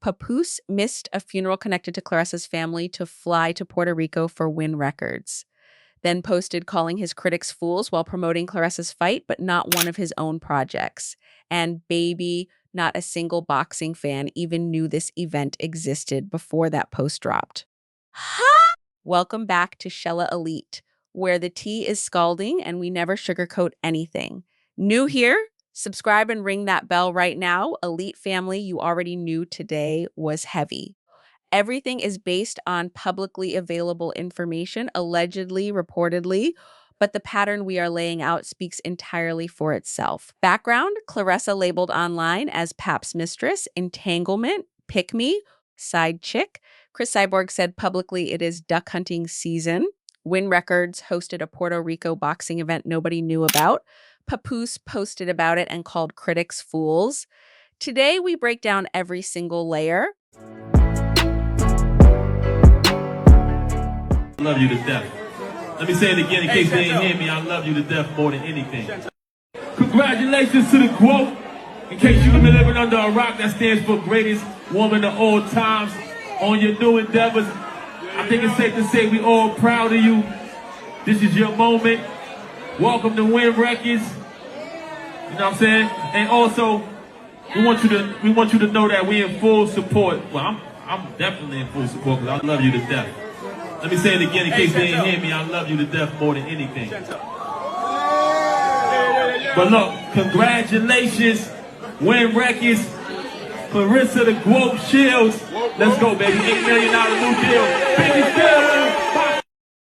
Papoose missed a funeral connected to Claressa's family to fly to Puerto Rico for Win Records. Then posted calling his critics fools while promoting Claressa's fight, but not one of his own projects. And baby, not a single boxing fan even knew this event existed before that post dropped. Huh? Welcome back to Shella Elite, where the tea is scalding and we never sugarcoat anything. New here? Subscribe and ring that bell right now. Elite family, you already knew today was heavy. Everything is based on publicly available information, allegedly, reportedly, but the pattern we are laying out speaks entirely for itself. Background: Claressa labeled online as Pap's mistress, entanglement, pick me, side chick. Chris Cyborg said publicly it is duck hunting season. Win Records hosted a Puerto Rico boxing event nobody knew about. Papoose posted about it and called critics fools. Today, we break down every single layer. I love you to death. Let me say it again in case they didn't hear me. I love you to death more than anything. Congratulations to the quote. In case you've been living under a rock, that stands for greatest woman of all times. On your new endeavors, I think it's safe to say we all proud of you. This is your moment. Welcome to Win Records. You know what I'm saying? And also, we want you to know that we in full support. Well, I'm definitely in full support because I love you to death. Let me say it again in case they didn't hear me. I love you to death more than anything. But look, congratulations, Win Records, Claressa the Quote Shields. Let's go, baby. $8 million new deal. Baby, still.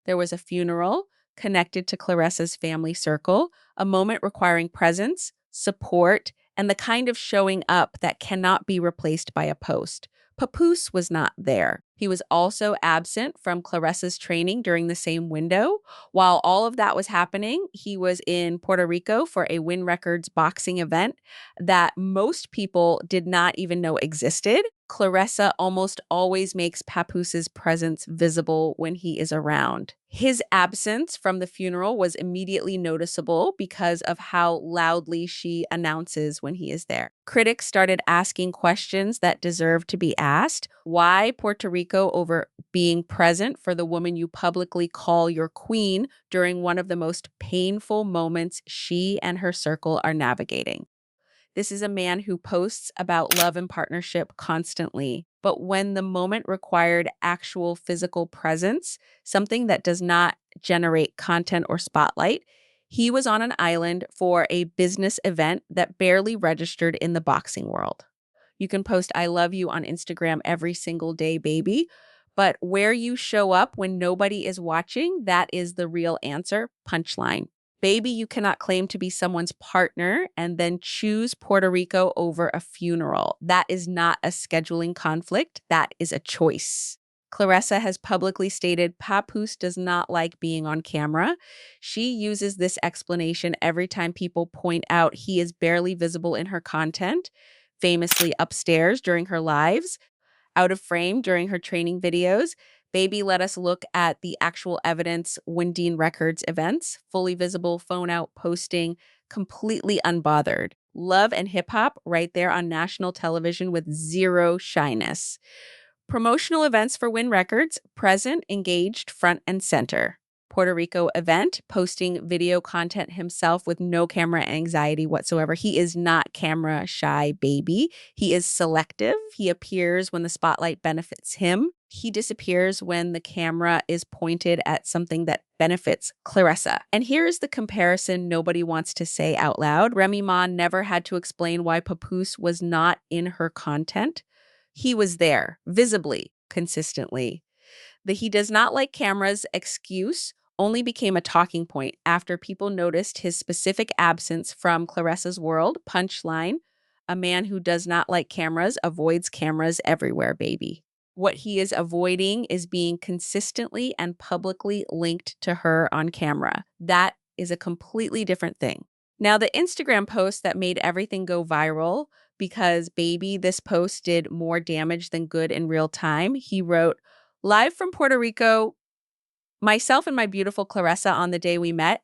There was a funeral connected to Claressa's family circle, a moment requiring presence, support, and the kind of showing up that cannot be replaced by a post. Papoose was not there. He was also absent from Claressa's training during the same window. While all of that was happening, he was in Puerto Rico for a Win Records boxing event that most people did not even know existed. Claressa almost always makes Papoose's presence visible when he is around. His absence from the funeral was immediately noticeable because of how loudly she announces when he is there. Critics started asking questions that deserve to be asked. Why Puerto Rico over being present for the woman you publicly call your queen during one of the most painful moments she and her circle are navigating? This is a man who posts about love and partnership constantly. But when the moment required actual physical presence, something that does not generate content or spotlight, he was on an island for a business event that barely registered in the boxing world. You can post "I love you" on Instagram every single day, baby. But where you show up when nobody is watching, that is the real answer. Punchline. Baby, you cannot claim to be someone's partner and then choose Puerto Rico over a funeral. That is not a scheduling conflict. That is a choice. Claressa has publicly stated Papoose does not like being on camera. She uses this explanation every time people point out he is barely visible in her content, famously upstairs during her lives, out of frame during her training videos. Baby let us look at the actual evidence Windine Records events, fully visible, phone out, posting, completely unbothered. Love and hip hop right there on national television with zero shyness. Promotional events for Win Records, present, engaged, front and center. Puerto Rico event, posting video content himself with no camera anxiety whatsoever. He is not camera shy, baby. He is selective. He appears when the spotlight benefits him. He disappears when the camera is pointed at something that benefits Claressa. And here is the comparison nobody wants to say out loud. Remy Ma never had to explain why Papoose was not in her content. He was there, visibly, consistently. The "he does not like cameras" excuse only became a talking point after people noticed his specific absence from Claressa's world. Punchline: a man who does not like cameras avoids cameras everywhere, baby. What he is avoiding is being consistently and publicly linked to her on camera. That is a completely different thing. Now, the Instagram post that made everything go viral, because baby, this post did more damage than good in real time. He wrote, "Live from Puerto Rico, myself and my beautiful Claressa on the day we met,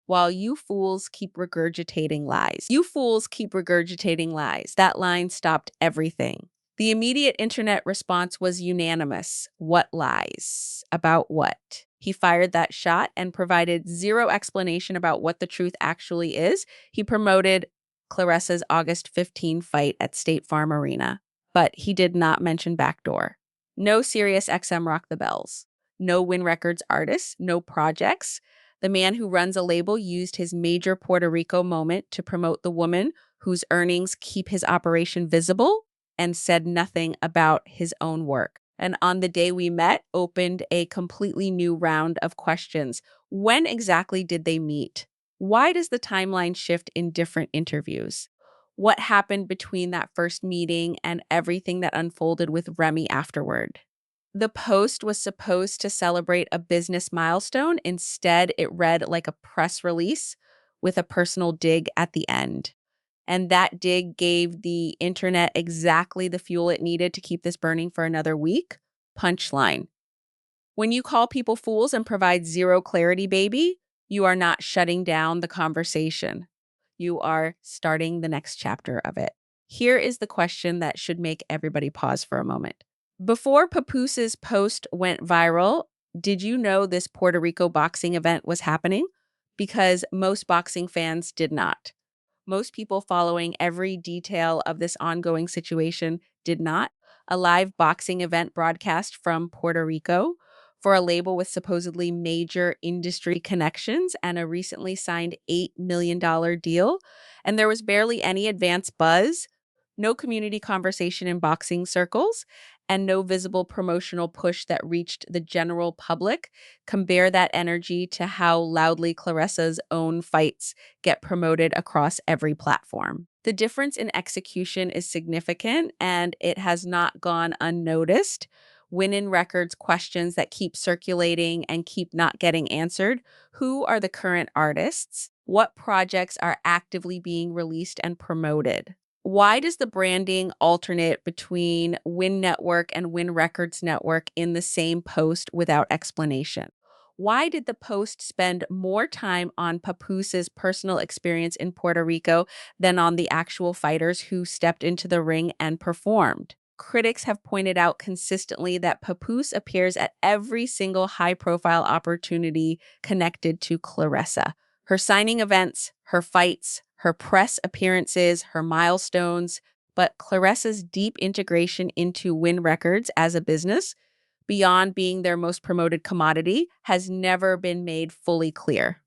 while you fools keep regurgitating lies." You fools keep regurgitating lies. That line stopped everything. The immediate internet response was unanimous. What lies? About what? He fired that shot and provided zero explanation about what the truth actually is. He promoted Claressa's August 15 fight at State Farm Arena, but he did not mention backdoor. No Sirius XM Rock the Bells. No Win Records artists, no projects. The man who runs a label used his major Puerto Rico moment to promote the woman whose earnings keep his operation visible and said nothing about his own work. And on the day we met, opened a completely new round of questions. When exactly did they meet? Why does the timeline shift in different interviews? What happened between that first meeting and everything that unfolded with Remy afterward? The post was supposed to celebrate a business milestone. Instead, it read like a press release with a personal dig at the end. And that dig gave the internet exactly the fuel it needed to keep this burning for another week. Punchline. When you call people fools and provide zero clarity, baby, you are not shutting down the conversation. You are starting the next chapter of it. Here is the question that should make everybody pause for a moment. Before Papoose's post went viral, did you know this Puerto Rico boxing event was happening? Because most boxing fans did not. Most people following every detail of this ongoing situation did not. A live boxing event broadcast from Puerto Rico for a label with supposedly major industry connections and a recently signed $8 million deal. And there was barely any advance buzz, no community conversation in boxing circles, and no visible promotional push that reached the general public. Compare that energy to how loudly Claressa's own fights get promoted across every platform. The difference in execution is significant, and it has not gone unnoticed. Win in Records questions that keep circulating and keep not getting answered. Who are the current artists? What projects are actively being released and promoted? Why does the branding alternate between Win Network and Win Records Network in the same post without explanation? Why did the post spend more time on Papoose's personal experience in Puerto Rico than on the actual fighters who stepped into the ring and performed? Critics have pointed out consistently that Papoose appears at every single high-profile opportunity connected to Claressa. Her signing events, her fights, her press appearances, her milestones, but Claressa's deep integration into Win Records as a business, beyond being their most promoted commodity, has never been made fully clear.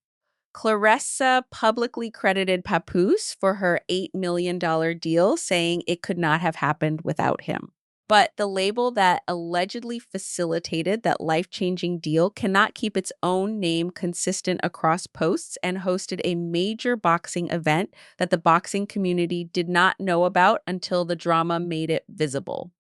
Claressa publicly credited Papoose for her $8 million deal, saying it could not have happened without him. But the label that allegedly facilitated that life-changing deal cannot keep its own name consistent across posts and hosted a major boxing event that the boxing community did not know about until the drama made it visible.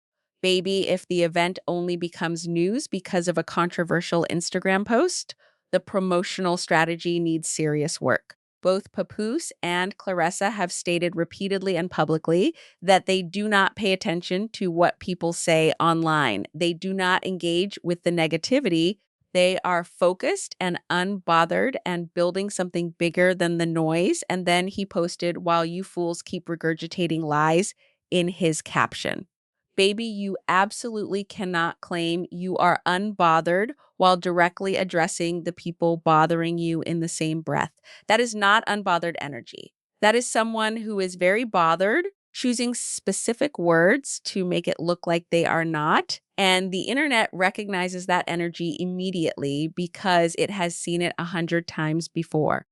Baby, if the event only becomes news because of a controversial Instagram post, the promotional strategy needs serious work. Both Papoose and Claressa have stated repeatedly and publicly that they do not pay attention to what people say online. They do not engage with the negativity. They are focused and unbothered and building something bigger than the noise. And then he posted, "While you fools keep regurgitating lies," in his caption. Baby, you absolutely cannot claim you are unbothered while directly addressing the people bothering you in the same breath. That is not unbothered energy. That is someone who is very bothered, choosing specific words to make it look like they are not. And the internet recognizes that energy immediately because it has seen it 100 times before.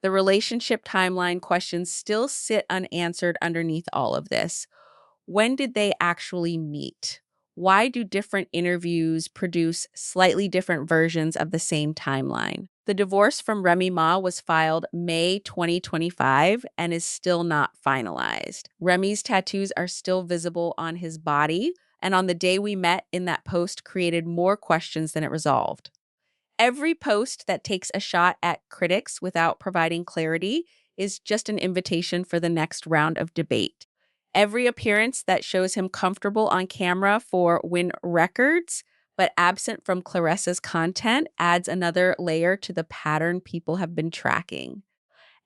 The relationship timeline questions still sit unanswered underneath all of this. When did they actually meet? Why do different interviews produce slightly different versions of the same timeline? The divorce from Remy Ma was filed May 2025 and is still not finalized. Remy's tattoos are still visible on his body, and on the day we met in that post created more questions than it resolved. Every post that takes a shot at critics without providing clarity is just an invitation for the next round of debate. Every appearance that shows him comfortable on camera for Win Records, but absent from Claressa's content, adds another layer to the pattern people have been tracking.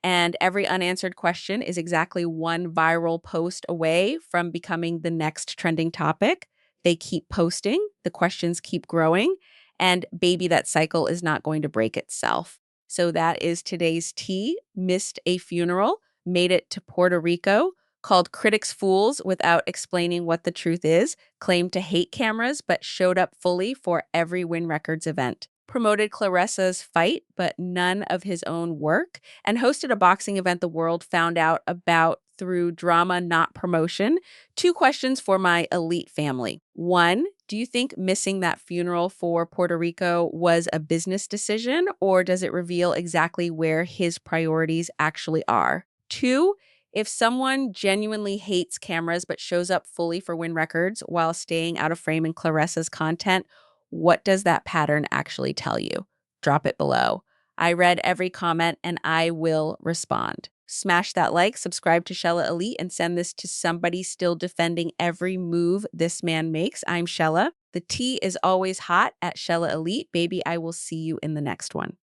And every unanswered question is exactly one viral post away from becoming the next trending topic. They keep posting, the questions keep growing, and baby, that cycle is not going to break itself. So that is today's tea. Missed a funeral, made it to Puerto Rico, called critics fools without explaining what the truth is, claimed to hate cameras but showed up fully for every Win Records event, promoted Claressa's fight but none of his own work, and hosted a boxing event the world found out about through drama, not promotion. Two questions for my elite family. One, do you think missing that funeral for Puerto Rico was a business decision, or does it reveal exactly where his priorities actually are? Two, if someone genuinely hates cameras but shows up fully for Win Records while staying out of frame in Claressa's content, what does that pattern actually tell you? Drop it below. I read every comment and I will respond. Smash that like, subscribe to Shella Elite, and send this to somebody still defending every move this man makes. I'm Shella. The tea is always hot at Shella Elite. Baby, I will see you in the next one.